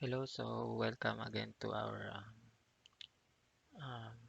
Hello, so welcome again to our um,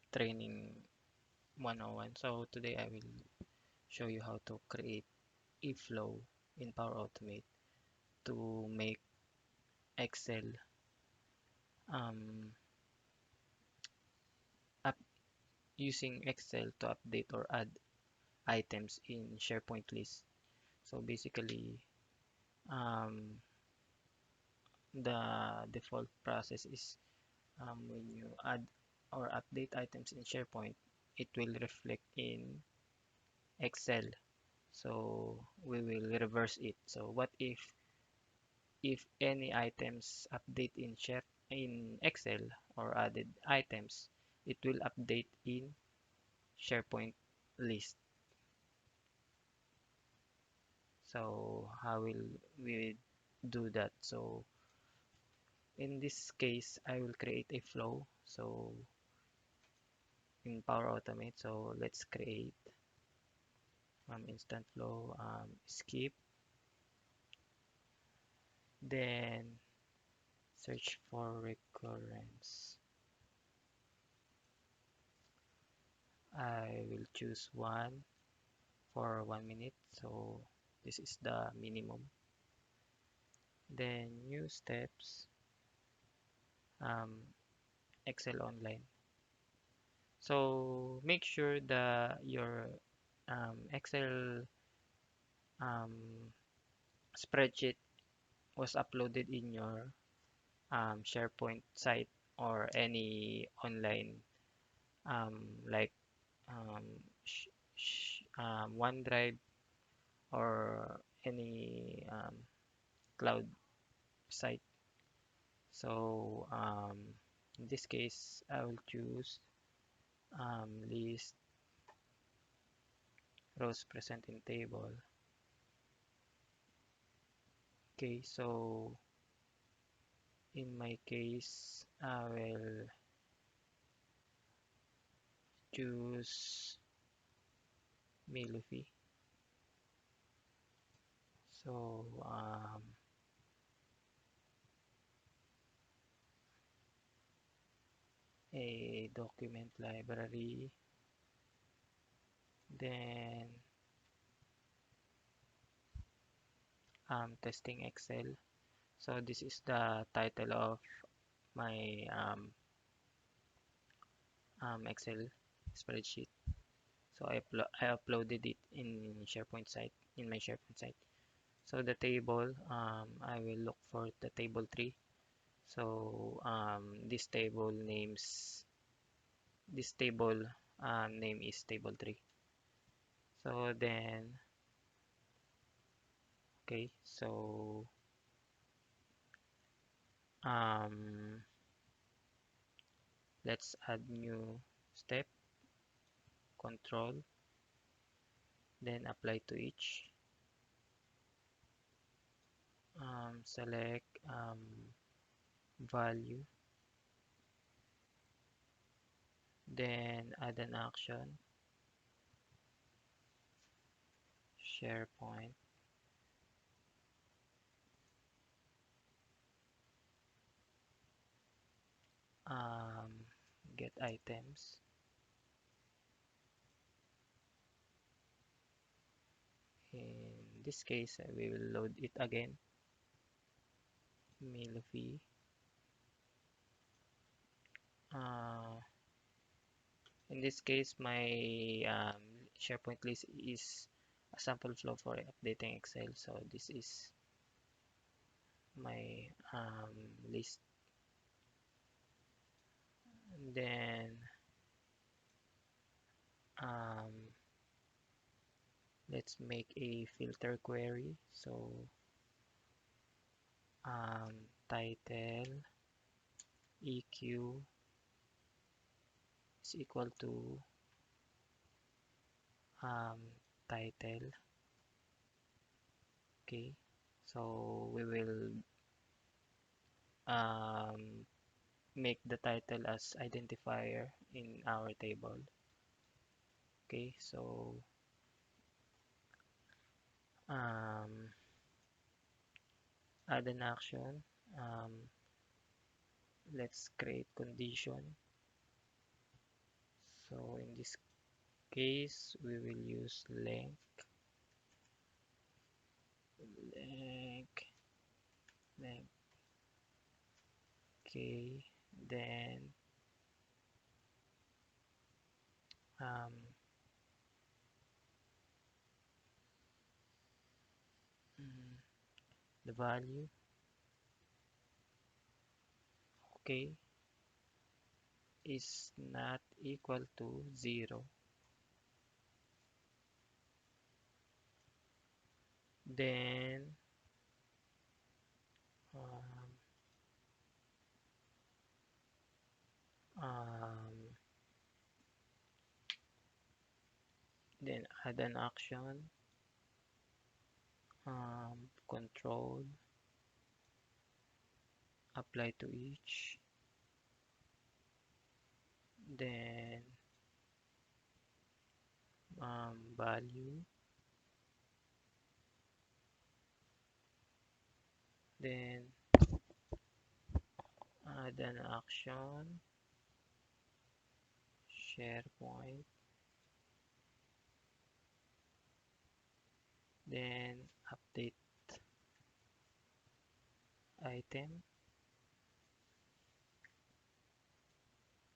training 101. So today I will show you how to create a flow in Power Automate to make Excel um, up using Excel to update or add items in SharePoint list. So basically, um, the default process is when you add or update items in SharePoint, it will reflect in Excel. So we will reverse it. So what if any items update in Share in Excel or added items, it will update in SharePoint list. So how will we do that? So in this case, I will create a flow. So in Power Automate, so let's create instant flow, skip, then search for recurrence. I will choose one for 1 minute. So this is the minimum. Then new steps, um, Excel Online. So make sure that your Excel um, spreadsheet was uploaded in your SharePoint site or any online like um, OneDrive or any cloud site. So in this case, I will choose list rows present in table. Okay, so in my case, I will choose Milufi. So a document library, then testing Excel. So this is the title of my Excel spreadsheet. So I uploaded it in SharePoint site in my SharePoint site. So the table, I will look for the table 3. So this table name is table 3. So then, okay, so um, let's add new step, control, then apply to each. Select value, then add an action, SharePoint, um, get items. In this case, we will load it again. Milofi. Uh, in this case, my SharePoint list is a sample flow for updating Excel. So this is my list. And then um, let's make a filter query. So title EQ is equal to um, title. Okay, so we will um, make the title as identifier in our table. Okay, so um, add an action. um, let's create condition. So in this case, we will use length, length, okay, then um, mm, the value, okay, is not equal to 0, then um, um, then add an action, control, apply to each, then value, then add an action, Sharepoint, then update item.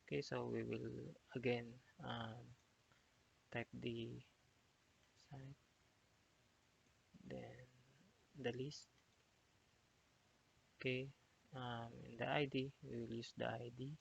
Okay, so we will again type the site, then the list. Okay, in the ID, we will use the ID,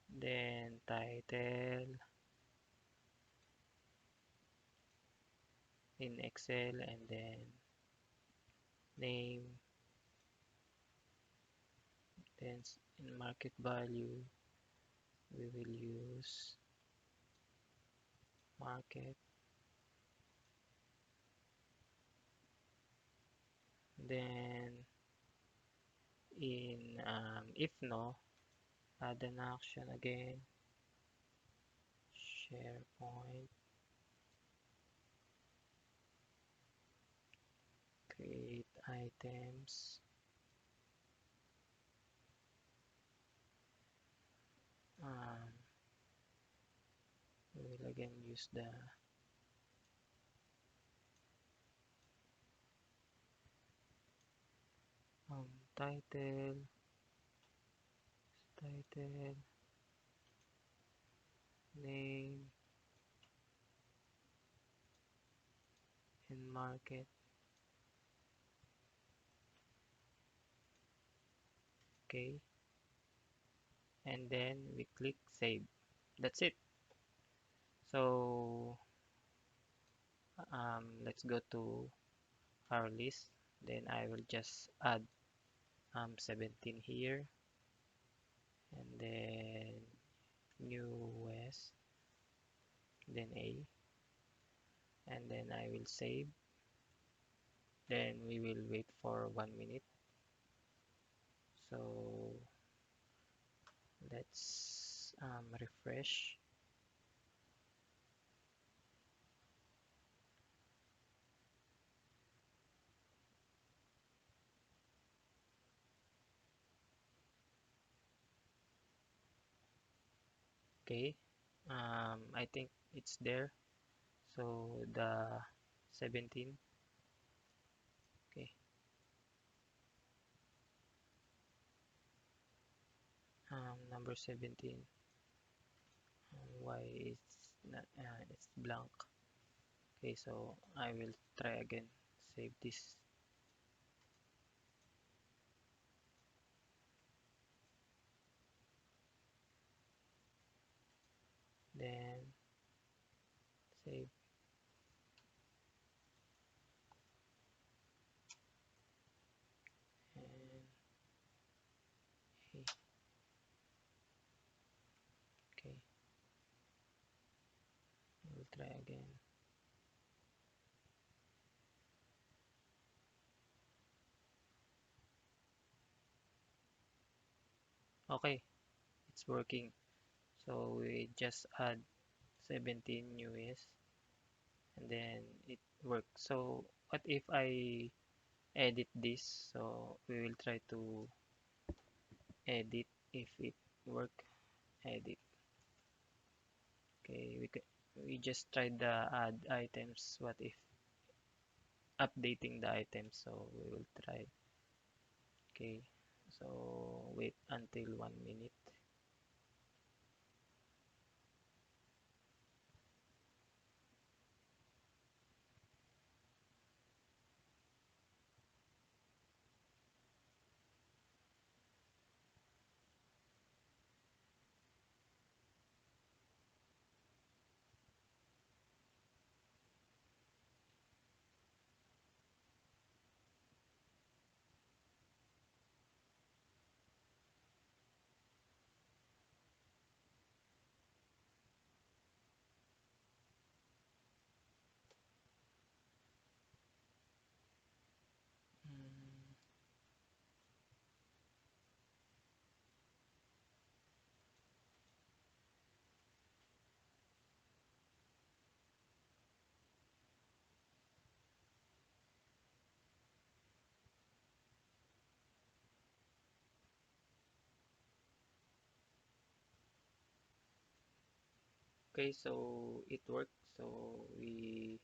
then title in Excel, and then name, then in market value, we will use market, then in if no, add an action again, Sharepoint, create items, um, we will again use the title, title, name, and market. Okay, and then we click save. That's it. So let's go to our list. Then I will just add 17 here, and then new west, then A, and then I will save. Then we will wait for 1 minute. So let's refresh. Okay, I think it's there. So the 17, okay, number 17, why it's not, it's blank. Okay, so I will try again, save this, then save, and hey, okay, I will try again. Okay, it's working. So we just add 17 US, and then it works. So what if I edit this. So we will try to edit if it work. Edit. Okay, we just tried the add items. What if updating the items? So we will try. Okay, so wait until 1 minute. Mm, okay, so it worked. So we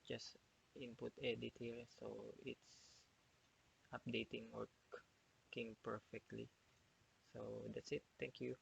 just input edit here. So it's updating working perfectly. So that's it. Thank you.